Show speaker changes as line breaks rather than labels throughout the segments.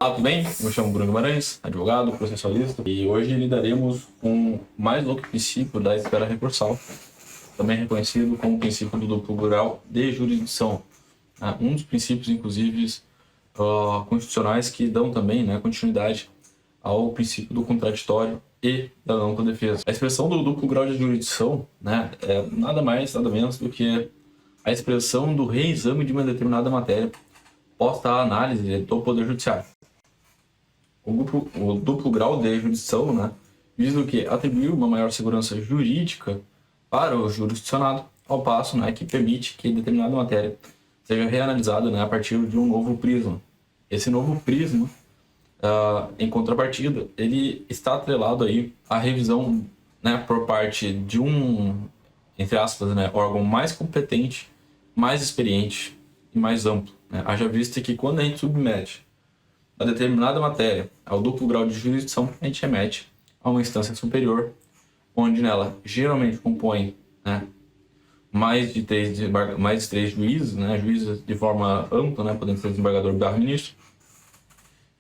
Olá, tudo bem? Eu me chamo Bruno Guimarães, advogado, processualista, e hoje lidaremos com o mais outro princípio da esfera recursal, também reconhecido como o princípio do duplo grau de jurisdição. Um dos princípios, inclusive, constitucionais que dão também continuidade ao princípio do contraditório e da ampla defesa. A expressão do duplo grau de jurisdição é nada mais, nada menos do que a expressão do reexame de uma determinada matéria posta à análise do Poder Judiciário. O duplo grau de jurisdição visa o que? Atribuir uma maior segurança jurídica para o jurisdicionado, ao passo que permite que determinada matéria seja reanalisada a partir de um novo prisma. Esse novo prisma, em contrapartida, ele está atrelado aí à revisão por parte de um, entre aspas, órgão mais competente, mais experiente e mais amplo. Haja vista que quando a gente submete a determinada matéria ao duplo grau de jurisdição, a gente remete a uma instância superior, onde nela geralmente compõe mais de três juízes, juízes de forma ampla, podendo ser desembargador barra ministro.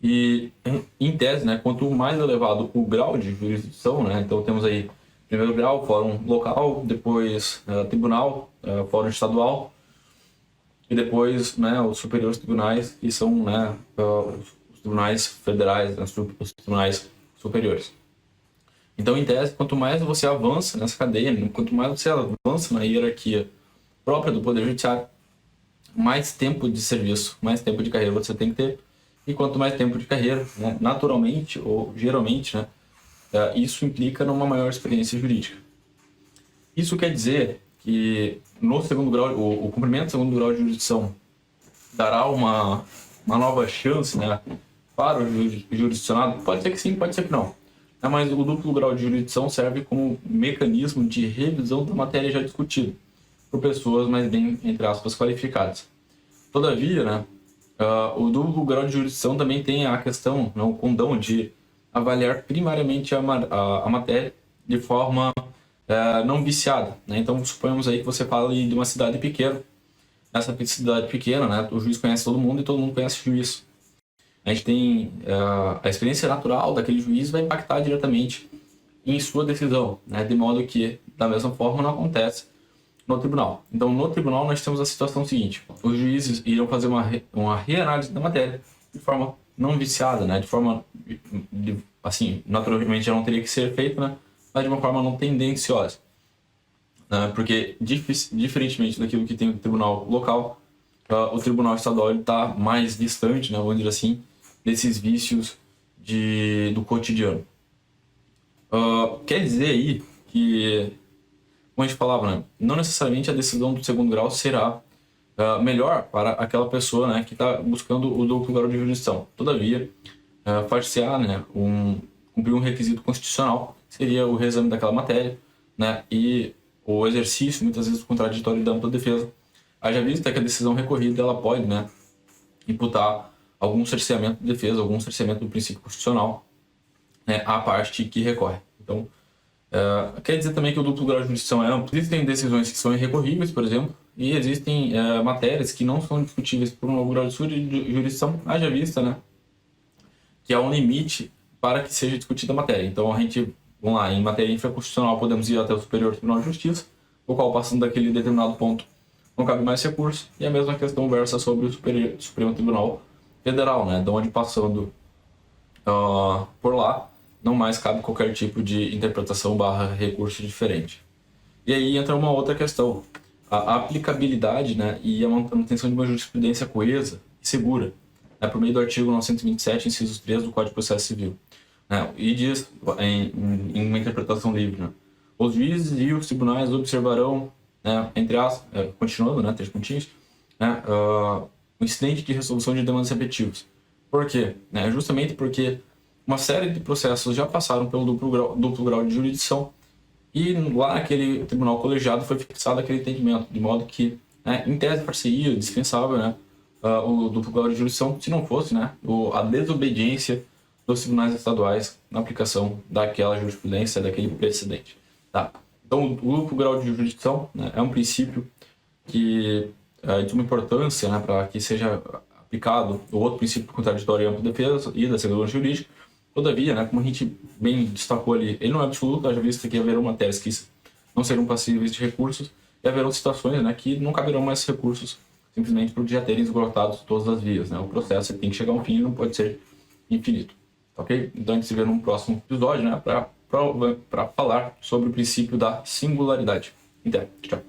E em tese, quanto mais elevado o grau de jurisdição, então temos aí primeiro grau, fórum local, depois tribunal, fórum estadual, e depois os superiores tribunais, que são os tribunais federais, os tribunais superiores. Então, em tese, quanto mais você avança nessa cadeia, quanto mais você avança na hierarquia própria do Poder Judiciário, mais tempo de serviço, mais tempo de carreira você tem que ter. E quanto mais tempo de carreira, naturalmente ou geralmente, isso implica numa maior experiência jurídica. Isso quer dizer que no segundo grau, o cumprimento do segundo grau de jurisdição dará uma nova chance para o jurisdicionado? Pode ser que sim, pode ser que não. Mas o duplo grau de jurisdição serve como mecanismo de revisão da matéria já discutida por pessoas mais bem, entre aspas, qualificadas. Todavia, o duplo grau de jurisdição também tem a questão, o condão de avaliar primariamente a matéria de forma não viciada. Então, suponhamos aí que você fala de uma cidade pequena. Nessa cidade pequena, o juiz conhece todo mundo e todo mundo conhece o juiz. A gente tem a experiência natural daquele juiz vai impactar diretamente em sua decisão, de modo que, da mesma forma, não acontece no tribunal. Então, no tribunal, nós temos a situação seguinte: os juízes irão fazer uma reanálise da matéria de forma não viciada, de forma, assim, naturalmente já não teria que ser feita, mas de uma forma não tendenciosa. Porque, diferentemente daquilo que tem no tribunal local, o tribunal estadual está mais distante, vamos dizer assim, desses vícios do cotidiano. Quer dizer aí que, como a gente falava, não necessariamente a decisão do segundo grau será melhor para aquela pessoa que está buscando o duplo grau de jurisdição. Todavia, far-se-á cumprir um requisito constitucional, que seria o reexame daquela matéria, e o exercício, muitas vezes, do contraditório da ampla defesa. Haja vista que a decisão recorrida ela pode imputar algum cerceamento de defesa, algum cerceamento do princípio constitucional à parte que recorre. Então, quer dizer também que o duplo grau de jurisdição é amplo. Existem decisões que são irrecorríveis, por exemplo, e existem matérias que não são discutíveis por um novo grau de jurisdição. Haja vista que há um limite para que seja discutida a matéria. Então, a gente, vamos lá, em matéria infraconstitucional, podemos ir até o Superior Tribunal de Justiça, o qual, passando daquele determinado ponto, não cabe mais recurso, e a mesma questão versa sobre o Supremo Tribunal Federal, de onde, passando por lá, não mais cabe qualquer tipo de interpretação / recurso diferente. E aí entra uma outra questão: a aplicabilidade e a manutenção de uma jurisprudência coesa e segura, por meio do artigo 927, incisos 3 do Código de Processo Civil. E diz, em uma interpretação livre, os juízes e os tribunais observarão, entre aspas, continuando, 3 pontinhos, o incidente de resolução de demandas repetitivas. Por quê? Justamente porque uma série de processos já passaram pelo duplo grau de jurisdição e lá naquele tribunal colegiado foi fixado aquele entendimento, de modo que, em tese, seria dispensável o duplo grau de jurisdição, se não fosse a desobediência dos tribunais estaduais na aplicação daquela jurisprudência, daquele precedente. Então, o duplo grau de jurisdição é um princípio que de uma importância para que seja aplicado o outro princípio contraditório e ampla defesa e da segurança jurídica. Todavia, né, como a gente bem destacou ali, ele não é absoluto, haja vista que haverão matérias que não serão passíveis de recursos e haverão situações, né, que não caberão mais recursos simplesmente por já terem esgotado todas as vias, né? O processo tem que chegar a um fim e não pode ser infinito, ok? Então a gente se vê num próximo episódio, né, para falar sobre o princípio da singularidade. Até, tchau.